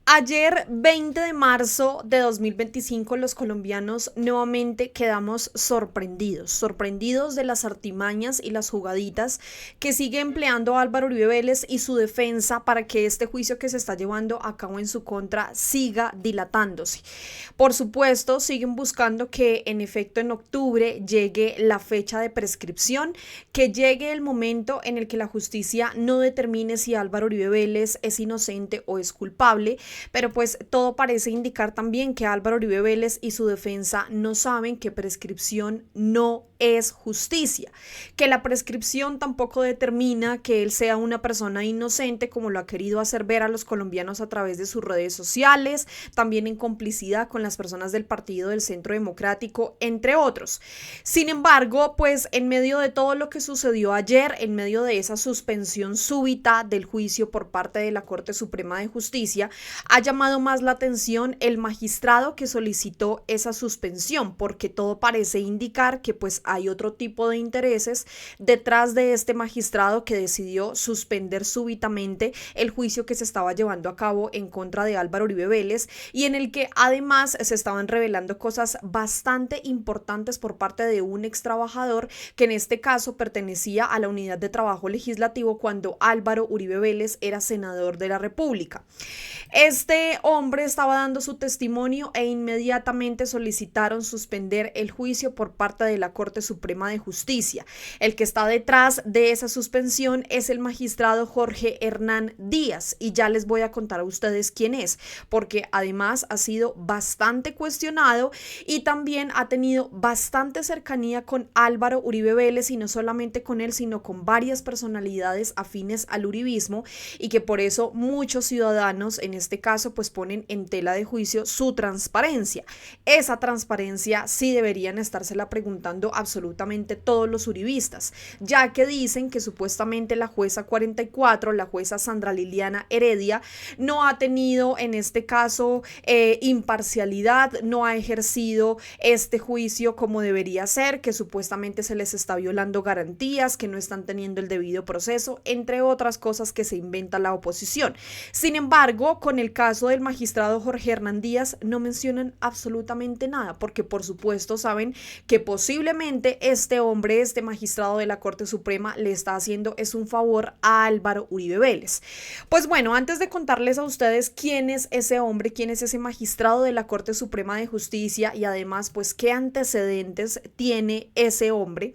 Ayer, 20 de marzo de 2025, los colombianos nuevamente quedamos sorprendidos de las artimañas y las jugaditas que sigue empleando Álvaro Uribe Vélez y su defensa para que este juicio que se está llevando a cabo en su contra siga dilatándose. Por supuesto, siguen buscando que en efecto en octubre llegue la fecha de prescripción, que llegue el momento en el que la justicia no determine si Álvaro Uribe Vélez es inocente o es culpable. Pero pues todo parece indicar también que Álvaro Uribe Vélez y su defensa no saben que prescripción no es justicia, que la prescripción tampoco determina que él sea una persona inocente, como lo ha querido hacer ver a los colombianos a través de sus redes sociales, también en complicidad con las personas del Partido del Centro Democrático, entre otros. Sin embargo, pues en medio de todo lo que sucedió ayer, en medio de esa suspensión súbita del juicio por parte de la Corte Suprema de Justicia, ha llamado más la atención el magistrado que solicitó esa suspensión, porque todo parece indicar que pues hay otro tipo de intereses detrás de este magistrado que decidió suspender súbitamente el juicio que se estaba llevando a cabo en contra de Álvaro Uribe Vélez y en el que además se estaban revelando cosas bastante importantes por parte de un ex trabajador que en este caso pertenecía a la unidad de trabajo legislativo cuando Álvaro Uribe Vélez era senador de la República. Este hombre estaba dando su testimonio e inmediatamente solicitaron suspender el juicio por parte de la Corte Suprema de Justicia. El que está detrás de esa suspensión es el magistrado Jorge Hernán Díaz y ya les voy a contar a ustedes quién es, porque además ha sido bastante cuestionado y también ha tenido bastante cercanía con Álvaro Uribe Vélez y no solamente con él, sino con varias personalidades afines al uribismo y que por eso muchos ciudadanos en este caso pues ponen en tela de juicio su transparencia. Esa transparencia sí deberían estársela preguntando absolutamente todos los uribistas, ya que dicen que supuestamente la jueza 44, la jueza Sandra Liliana Heredia, no ha tenido en este caso imparcialidad, no ha ejercido este juicio como debería ser, que supuestamente se les está violando garantías, que no están teniendo el debido proceso, entre otras cosas que se inventa la oposición. Sin embargo, con el caso del magistrado Jorge Hernán Díaz no mencionan absolutamente nada, porque por supuesto saben que posiblemente este hombre, este magistrado de la Corte Suprema, le está haciendo es un favor a Álvaro Uribe Vélez. Pues bueno, antes de contarles a ustedes quién es ese hombre, quién es ese magistrado de la Corte Suprema de Justicia y además pues qué antecedentes tiene ese hombre,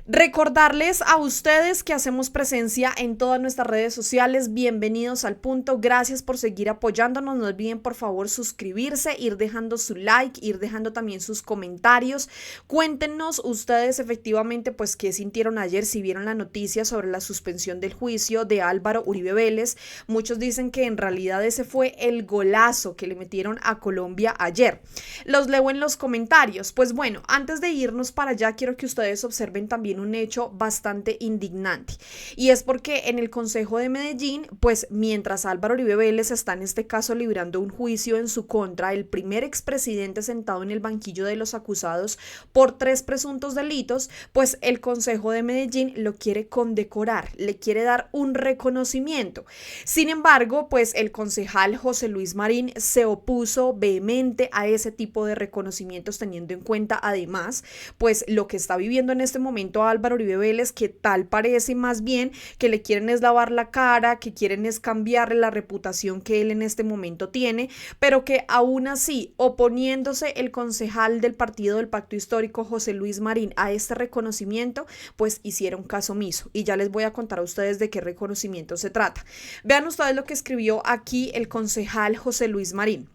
recordarles a ustedes que hacemos presencia en todas nuestras redes sociales. Bienvenidos al punto, gracias por seguir apoyándonos. No olviden por favor suscribirse, ir dejando su like, ir dejando también sus comentarios. Cuéntenos ustedes efectivamente pues qué sintieron ayer, si vieron la noticia sobre la suspensión del juicio de Álvaro Uribe Vélez. Muchos dicen que en realidad ese fue el golazo que le metieron a Colombia ayer. Los leo en los comentarios. Pues bueno, antes de irnos para allá quiero que ustedes observen también un hecho bastante indignante y es porque en el Consejo de Medellín, pues mientras Álvaro Uribe Vélez está en este caso librando un juicio en su contra, el primer expresidente sentado en el banquillo de los acusados por 3 presuntos delitos, pues el Consejo de Medellín lo quiere condecorar, le quiere dar un reconocimiento. Sin embargo, pues el concejal José Luis Marín se opuso vehemente a ese tipo de reconocimientos, teniendo en cuenta además pues lo que está viviendo en este momento Álvaro Uribe Vélez, que tal parece más bien que le quieren es lavar la cara, que quieren es cambiarle la reputación que él en este momento tiene, pero que aún así, oponiéndose el concejal del Partido del Pacto Histórico José Luis Marín a este reconocimiento, pues hicieron caso omiso y ya les voy a contar a ustedes de qué reconocimiento se trata. Vean ustedes lo que escribió aquí el concejal José Luis Marín.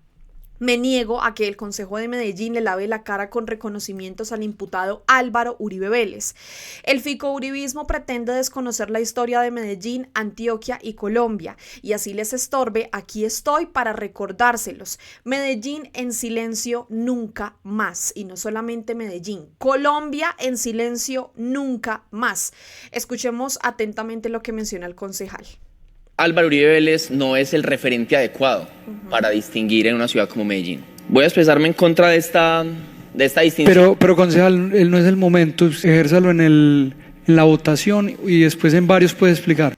Me niego a que el Consejo de Medellín le lave la cara con reconocimientos al imputado Álvaro Uribe Vélez. El ficouribismo pretende desconocer la historia de Medellín, Antioquia y Colombia, y así les estorbe, aquí estoy para recordárselos. Medellín en silencio nunca más, y no solamente Medellín, Colombia en silencio nunca más. Escuchemos atentamente lo que menciona el concejal. Álvaro Uribe Vélez no es el referente adecuado para distinguir en una ciudad como Medellín. Voy a expresarme en contra de esta distinción. Pero concejal, él no es el momento, ejérzalo en la votación y después en varios puede explicar.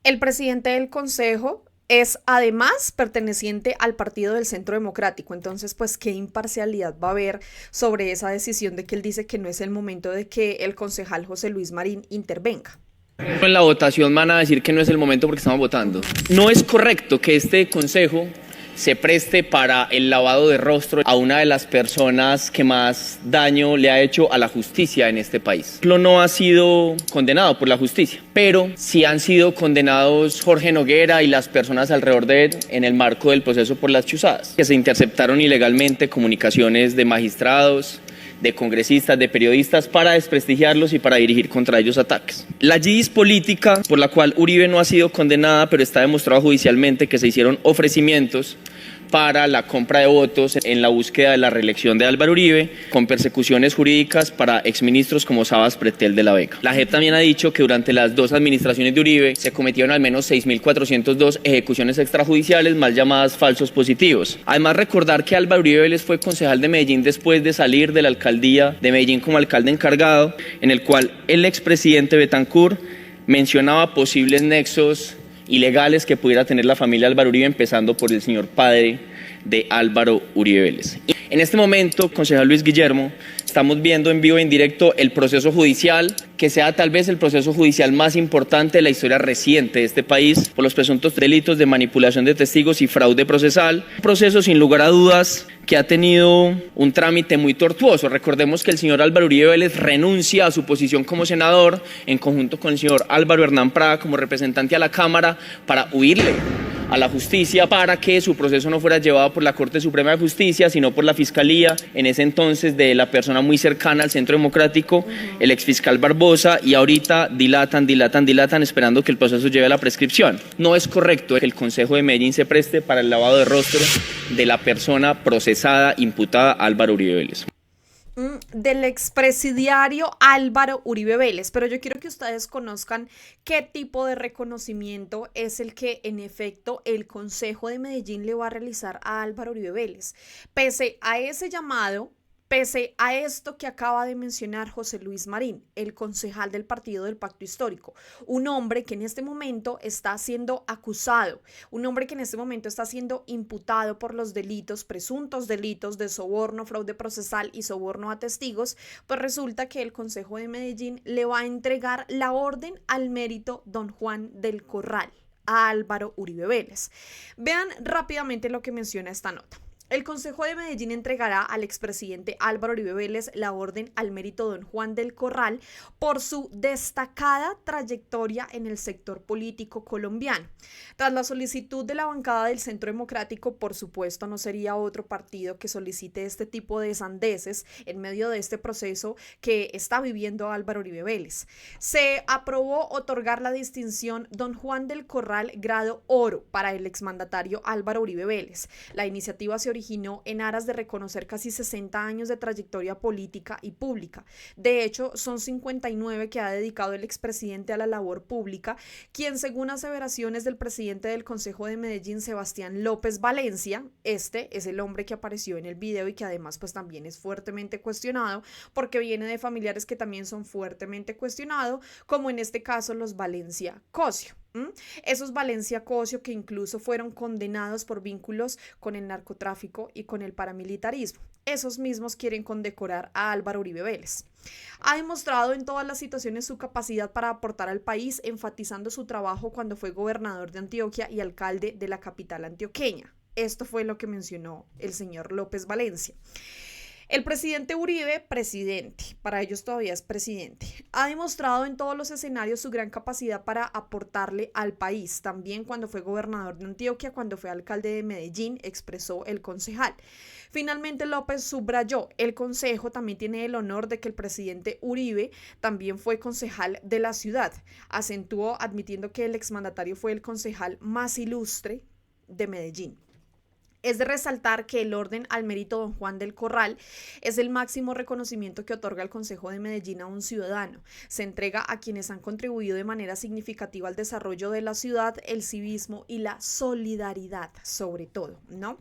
El presidente del Consejo es además perteneciente al Partido del Centro Democrático. Entonces, pues, ¿qué imparcialidad va a haber sobre esa decisión de que él dice que no es el momento de que el concejal José Luis Marín intervenga? En la votación van a decir que no es el momento porque estamos votando. No es correcto que este consejo se preste para el lavado de rostro a una de las personas que más daño le ha hecho a la justicia en este país. No ha sido condenado por la justicia, pero sí han sido condenados Jorge Noguera y las personas alrededor de él en el marco del proceso por las chuzadas, que se interceptaron ilegalmente comunicaciones de magistrados, de congresistas, de periodistas, para desprestigiarlos y para dirigir contra ellos ataques. La yidis política por la cual Uribe no ha sido condenada, pero está demostrado judicialmente que se hicieron ofrecimientos para la compra de votos en la búsqueda de la reelección de Álvaro Uribe, con persecuciones jurídicas para exministros como Sabas Pretel de la Vega. La JEP también ha dicho que durante las 2 administraciones de Uribe se cometieron al menos 6.402 ejecuciones extrajudiciales, mal llamadas falsos positivos. Además, recordar que Álvaro Uribe Vélez fue concejal de Medellín después de salir de la alcaldía de Medellín como alcalde encargado, en el cual el expresidente Betancourt mencionaba posibles nexos ilegales que pudiera tener la familia Álvaro Uribe, empezando por el señor padre de Álvaro Uribe Vélez. En este momento, concejal Luis Guillermo, estamos viendo en vivo e en directo el proceso judicial, que sea tal vez el proceso judicial más importante de la historia reciente de este país, por los presuntos delitos de manipulación de testigos y fraude procesal. Un proceso, sin lugar a dudas, que ha tenido un trámite muy tortuoso. Recordemos que el señor Álvaro Uribe Vélez renuncia a su posición como senador, en conjunto con el señor Álvaro Hernán Prada como representante a la Cámara, para huirle a la justicia, para que su proceso no fuera llevado por la Corte Suprema de Justicia, sino por la Fiscalía, en ese entonces de la persona muy cercana al Centro Democrático, el exfiscal Barbosa, y ahorita dilatan, esperando que el proceso lleve a la prescripción. No es correcto que el Consejo de Medellín se preste para el lavado de rostro de la persona procesada, imputada, Álvaro Uribe Vélez. Del expresidiario Álvaro Uribe Vélez, pero yo quiero que ustedes conozcan qué tipo de reconocimiento es el que en efecto el Consejo de Medellín le va a realizar a Álvaro Uribe Vélez. Pese a ese llamado, pese a esto que acaba de mencionar José Luis Marín, el concejal del Partido del Pacto Histórico, un hombre que en este momento está siendo acusado, un hombre que en este momento está siendo imputado por los delitos, presuntos delitos de soborno, fraude procesal y soborno a testigos, pues resulta que el Consejo de Medellín le va a entregar la orden al mérito don Juan del Corral, a Álvaro Uribe Vélez. Vean rápidamente lo que menciona esta nota. El Consejo de Medellín entregará al expresidente Álvaro Uribe Vélez la orden al mérito don Juan del Corral por su destacada trayectoria en el sector político colombiano. Tras la solicitud de la bancada del Centro Democrático, por supuesto, no sería otro partido que solicite este tipo de sandeces en medio de este proceso que está viviendo Álvaro Uribe Vélez. Se aprobó otorgar la distinción don Juan del Corral grado oro para el exmandatario Álvaro Uribe Vélez. La iniciativa se originó en aras de reconocer casi 60 años de trayectoria política y pública. De hecho, son 59 que ha dedicado el expresidente a la labor pública, quien, según aseveraciones del presidente del Consejo de Medellín, Sebastián López Valencia, este es el hombre que apareció en el video y que además pues también es fuertemente cuestionado porque viene de familiares que también son fuertemente cuestionados, como en este caso los Valencia Cosio. Esos Valencia Cosio que incluso fueron condenados por vínculos con el narcotráfico y con el paramilitarismo. Esos mismos quieren condecorar a Álvaro Uribe Vélez. Ha demostrado en todas las situaciones su capacidad para aportar al país, enfatizando su trabajo cuando fue gobernador de Antioquia y alcalde de la capital antioqueña. Esto fue lo que mencionó el señor López Valencia. El presidente Uribe, para ellos todavía es presidente, ha demostrado en todos los escenarios su gran capacidad para aportarle al país. También cuando fue gobernador de Antioquia, cuando fue alcalde de Medellín, expresó el concejal. Finalmente, López subrayó, el consejo también tiene el honor de que el presidente Uribe también fue concejal de la ciudad. Acentuó admitiendo que el exmandatario fue el concejal más ilustre de Medellín. Es de resaltar que el orden al mérito Don Juan del Corral es el máximo reconocimiento que otorga el Consejo de Medellín a un ciudadano. Se entrega a quienes han contribuido de manera significativa al desarrollo de la ciudad, el civismo y la solidaridad, sobre todo, ¿no?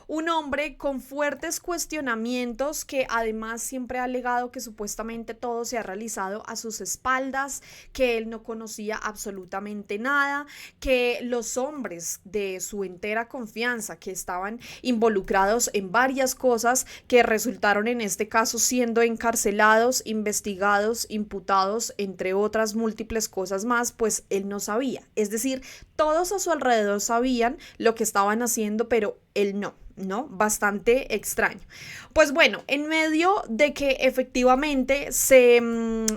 Un hombre con fuertes cuestionamientos que además siempre ha alegado que supuestamente todo se ha realizado a sus espaldas, que él no conocía absolutamente nada, que los hombres de su entera confianza que estaban involucrados en varias cosas que resultaron en este caso siendo encarcelados, investigados, imputados, entre otras múltiples cosas más, pues él no sabía. Es decir, todos a su alrededor sabían lo que estaban haciendo, pero él no. ¿No? Bastante extraño. Pues bueno, en medio de que efectivamente se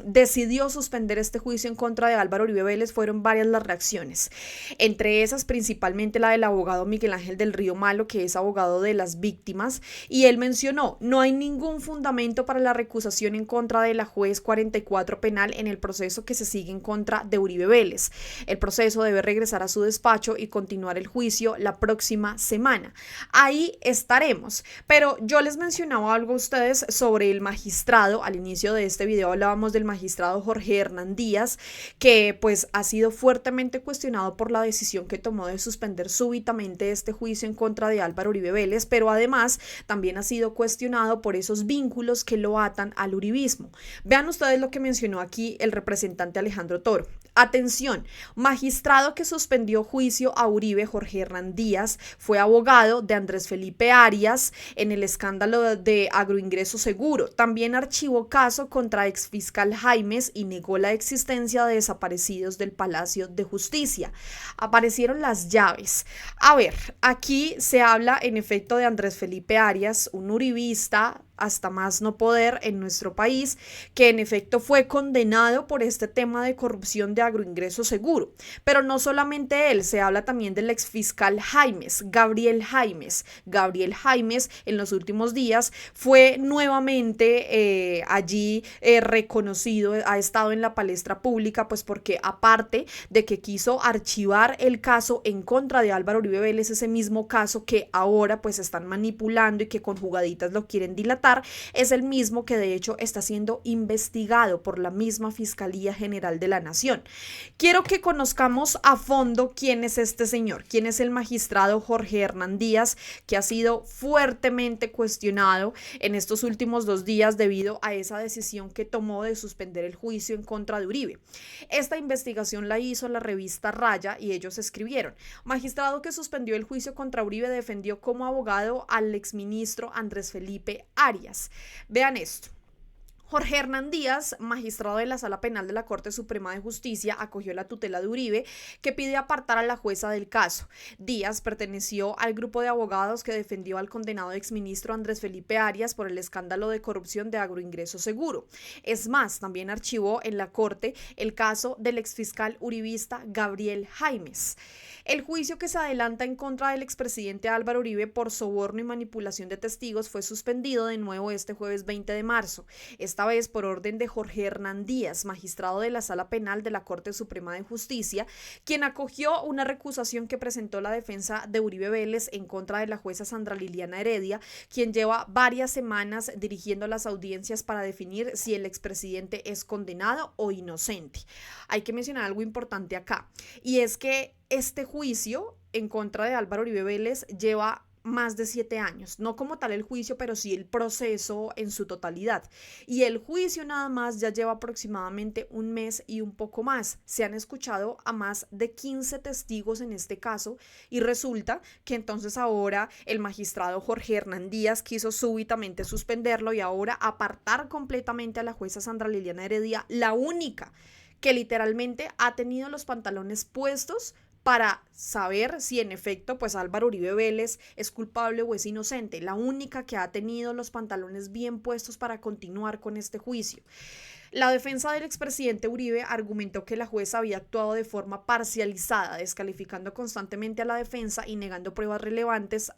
decidió suspender este juicio en contra de Álvaro Uribe Vélez, fueron varias las reacciones. Entre esas, principalmente la del abogado Miguel Ángel del Río Malo, que es abogado de las víctimas, y él mencionó: no hay ningún fundamento para la recusación en contra de la juez 44 penal en el proceso que se sigue en contra de Uribe Vélez. El proceso debe regresar a su despacho y continuar el juicio la próxima semana. Ahí estaremos, pero yo les mencionaba algo a ustedes sobre el magistrado. Al inicio de este video hablábamos del magistrado Jorge Hernán Díaz, que pues ha sido fuertemente cuestionado por la decisión que tomó de suspender súbitamente este juicio en contra de Álvaro Uribe Vélez, pero además también ha sido cuestionado por esos vínculos que lo atan al uribismo. Vean ustedes lo que mencionó aquí el representante Alejandro Toro. Atención, magistrado que suspendió juicio a Uribe, Jorge Hernán Díaz, fue abogado de Andrés Felipe Arias en el escándalo de Agroingreso Seguro. También archivó caso contra exfiscal Jaimes y negó la existencia de desaparecidos del Palacio de Justicia. Aparecieron las llaves. A ver, aquí se habla en efecto de Andrés Felipe Arias, un uribista hasta más no poder en nuestro país, que en efecto fue condenado por este tema de corrupción de Agroingreso Seguro. Pero no solamente él, se habla también del exfiscal Jaimes, Gabriel Jaimes. Gabriel Jaimes en los últimos días fue nuevamente allí reconocido, ha estado en la palestra pública, pues porque aparte de que quiso archivar el caso en contra de Álvaro Uribe Vélez, ese mismo caso que ahora pues están manipulando y que con jugaditas lo quieren dilatar, es el mismo que de hecho está siendo investigado por la misma Fiscalía General de la Nación. Quiero que conozcamos a fondo quién es este señor, quién es el magistrado Jorge Hernán Díaz, que ha sido fuertemente cuestionado en estos últimos 2 días debido a esa decisión que tomó de suspender el juicio en contra de Uribe. Esta investigación la hizo la revista Raya y ellos escribieron: magistrado que suspendió el juicio contra Uribe defendió como abogado al exministro Andrés Felipe Arias. Vean esto. Jorge Hernán Díaz, magistrado de la Sala Penal de la Corte Suprema de Justicia, acogió la tutela de Uribe, que pide apartar a la jueza del caso. Díaz perteneció al grupo de abogados que defendió al condenado exministro Andrés Felipe Arias por el escándalo de corrupción de Agroingreso Seguro. Es más, también archivó en la Corte el caso del exfiscal uribista Gabriel Jaimes. El juicio que se adelanta en contra del expresidente Álvaro Uribe por soborno y manipulación de testigos fue suspendido de nuevo este jueves 20 de marzo. Esta vez por orden de Jorge Hernán Díaz, magistrado de la Sala Penal de la Corte Suprema de Justicia, quien acogió una recusación que presentó la defensa de Uribe Vélez en contra de la jueza Sandra Liliana Heredia, quien lleva varias semanas dirigiendo las audiencias para definir si el expresidente es condenado o inocente. Hay que mencionar algo importante acá, y es que este juicio en contra de Álvaro Uribe Vélez lleva más de 7 años, no como tal el juicio, pero sí el proceso en su totalidad. Y el juicio nada más ya lleva aproximadamente 1 mes y un poco más. Se han escuchado a más de 15 testigos en este caso y resulta que entonces ahora el magistrado Jorge Hernán Díaz quiso súbitamente suspenderlo y ahora apartar completamente a la jueza Sandra Liliana Heredia, la única que literalmente ha tenido los pantalones puestos para saber si en efecto pues Álvaro Uribe Vélez es culpable o es inocente, la única que ha tenido los pantalones bien puestos para continuar con este juicio. La defensa del expresidente Uribe argumentó que la jueza había actuado de forma parcializada, descalificando constantemente a la defensa y negando pruebas relevantes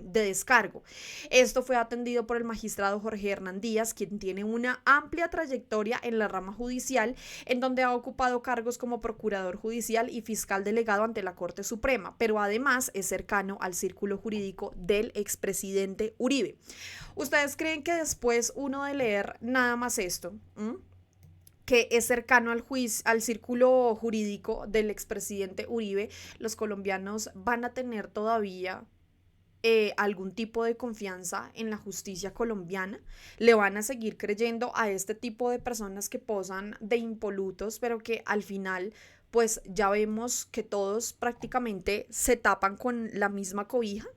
de descargo. Esto fue atendido por el magistrado Jorge Hernán Díaz, quien tiene una amplia trayectoria en la rama judicial, en donde ha ocupado cargos como procurador judicial y fiscal delegado ante la Corte Suprema, pero además es cercano al círculo jurídico del expresidente Uribe. ¿Ustedes creen que después uno de leer nada más esto, que es cercano al círculo jurídico del expresidente Uribe, los colombianos van a tener todavía algún tipo de confianza en la justicia colombiana? ¿Le van a seguir creyendo a este tipo de personas que posan de impolutos, pero que al final pues ya vemos que todos prácticamente se tapan con la misma cobija?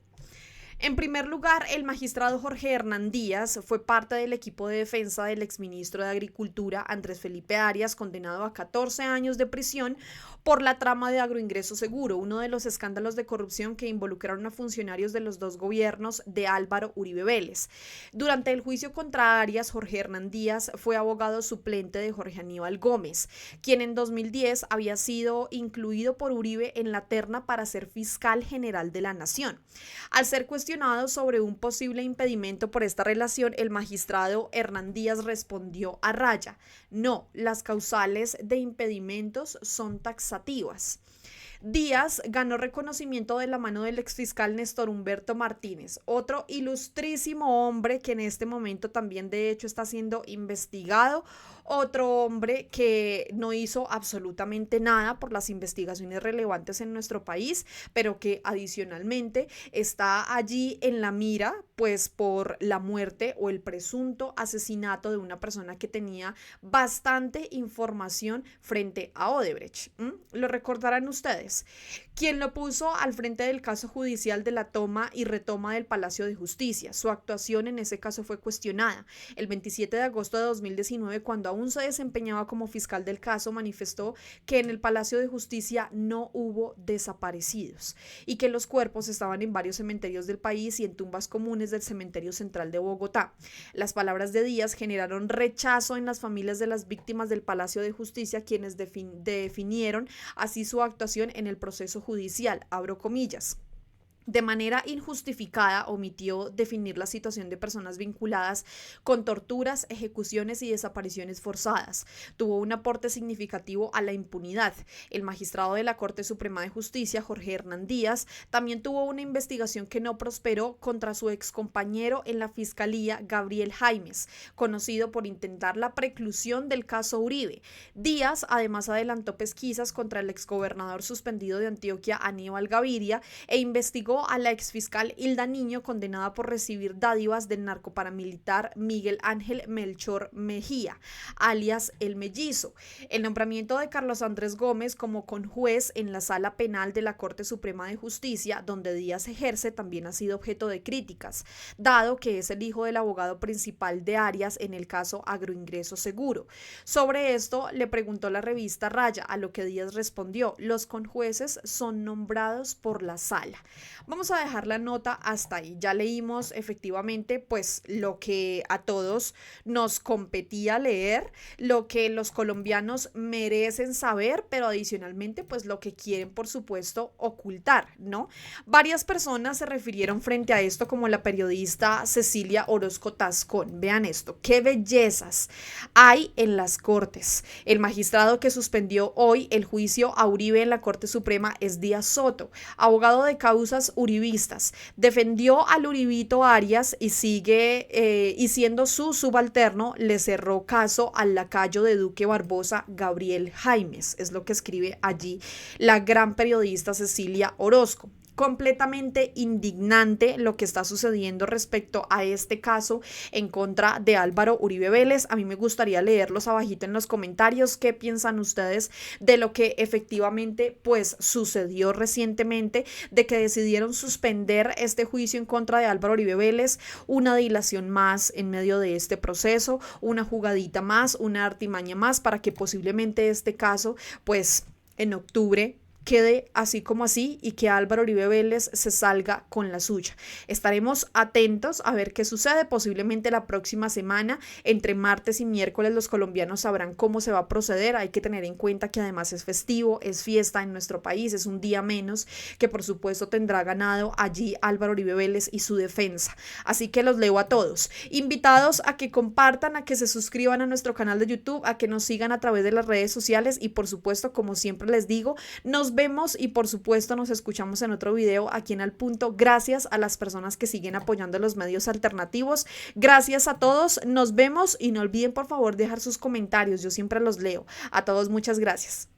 En primer lugar, el magistrado Jorge Hernán Díaz fue parte del equipo de defensa del exministro de Agricultura Andrés Felipe Arias, condenado a 14 años de prisión por la trama de Agroingreso Seguro, uno de los escándalos de corrupción que involucraron a funcionarios de los dos gobiernos de Álvaro Uribe Vélez. Durante el juicio contra Arias, Jorge Hernán Díaz fue abogado suplente de Jorge Aníbal Gómez, quien en 2010 había sido incluido por Uribe en la terna para ser fiscal general de la Nación. Al ser cuestionado sobre un posible impedimento por esta relación, el magistrado Hernán Díaz respondió a raya: no, las causales de impedimentos son taxativas. Díaz ganó reconocimiento de la mano del exfiscal Néstor Humberto Martínez, otro ilustrísimo hombre que en este momento también de hecho está siendo investigado, otro hombre que no hizo absolutamente nada por las investigaciones relevantes en nuestro país, pero que adicionalmente está allí en la mira, pues por la muerte o el presunto asesinato de una persona que tenía bastante información frente a Odebrecht. Lo recordarán ustedes. Quien lo puso al frente del caso judicial de la toma y retoma del Palacio de Justicia. Su actuación en ese caso fue cuestionada. El 27 de agosto de 2019, cuando aún se desempeñaba como fiscal del caso, manifestó que en el Palacio de Justicia no hubo desaparecidos y que los cuerpos estaban en varios cementerios del país y en tumbas comunes del Cementerio Central de Bogotá. Las palabras de Díaz generaron rechazo en las familias de las víctimas del Palacio de Justicia, quienes definieron así su actuación en el proceso judicial, abro comillas. De manera injustificada omitió definir la situación de personas vinculadas con torturas, ejecuciones y desapariciones forzadas. Tuvo un aporte significativo a la impunidad. El magistrado de la Corte Suprema de Justicia, Jorge Hernán Díaz, también tuvo una investigación que no prosperó contra su excompañero en la Fiscalía, Gabriel Jaimes, conocido por intentar la preclusión del caso Uribe. Díaz además adelantó pesquisas contra el exgobernador suspendido de Antioquia, Aníbal Gaviria, e investigó a la exfiscal Hilda Niño, condenada por recibir dádivas del narcoparamilitar Miguel Ángel Melchor Mejía, alias El Mellizo. El nombramiento de Carlos Andrés Gómez como conjuez en la Sala Penal de la Corte Suprema de Justicia, donde Díaz ejerce, también ha sido objeto de críticas, dado que es el hijo del abogado principal de Arias en el caso Agroingreso Seguro. Sobre esto le preguntó la revista Raya, a lo que Díaz respondió: los conjueces son nombrados por la Sala. Vamos a dejar la nota hasta ahí. Ya leímos efectivamente pues lo que a todos nos competía leer, lo que los colombianos merecen saber, pero adicionalmente pues lo que quieren por supuesto ocultar, ¿no? Varias personas se refirieron frente a esto, como la periodista Cecilia Orozco Tascón. Vean esto, qué bellezas hay en las cortes. El magistrado que suspendió hoy el juicio a Uribe en la Corte Suprema es Díaz Soto, abogado de causas uribistas. Defendió al uribito Arias y siendo su subalterno, le cerró caso al lacayo de Duque Barbosa, Gabriel Jaimes. Es lo que escribe allí la gran periodista Cecilia Orozco. Completamente indignante lo que está sucediendo respecto a este caso en contra de Álvaro Uribe Vélez. A mí me gustaría leerlos abajito en los comentarios. ¿Qué piensan ustedes de lo que efectivamente pues sucedió recientemente, de que decidieron suspender este juicio en contra de Álvaro Uribe Vélez? Una dilación más en medio de este proceso, una jugadita más, una artimaña más para que posiblemente este caso pues en octubre quede así como así y que Álvaro Uribe Vélez se salga con la suya. Estaremos atentos a ver qué sucede. Posiblemente la próxima semana, entre martes y miércoles, los colombianos sabrán cómo se va a proceder. Hay que tener en cuenta que además es festivo, es fiesta en nuestro país, es un día menos que por supuesto tendrá ganado allí Álvaro Uribe Vélez y su defensa. Así que los leo a todos. Invitados a que compartan, a que se suscriban a nuestro canal de YouTube, a que nos sigan a través de las redes sociales y por supuesto, como siempre les digo, nos vemos y por supuesto nos escuchamos en otro video aquí en Al Punto. Gracias a las personas que siguen apoyando los medios alternativos. Gracias a todos. Nos vemos y no olviden por favor dejar sus comentarios. Yo siempre los leo. A todos muchas gracias.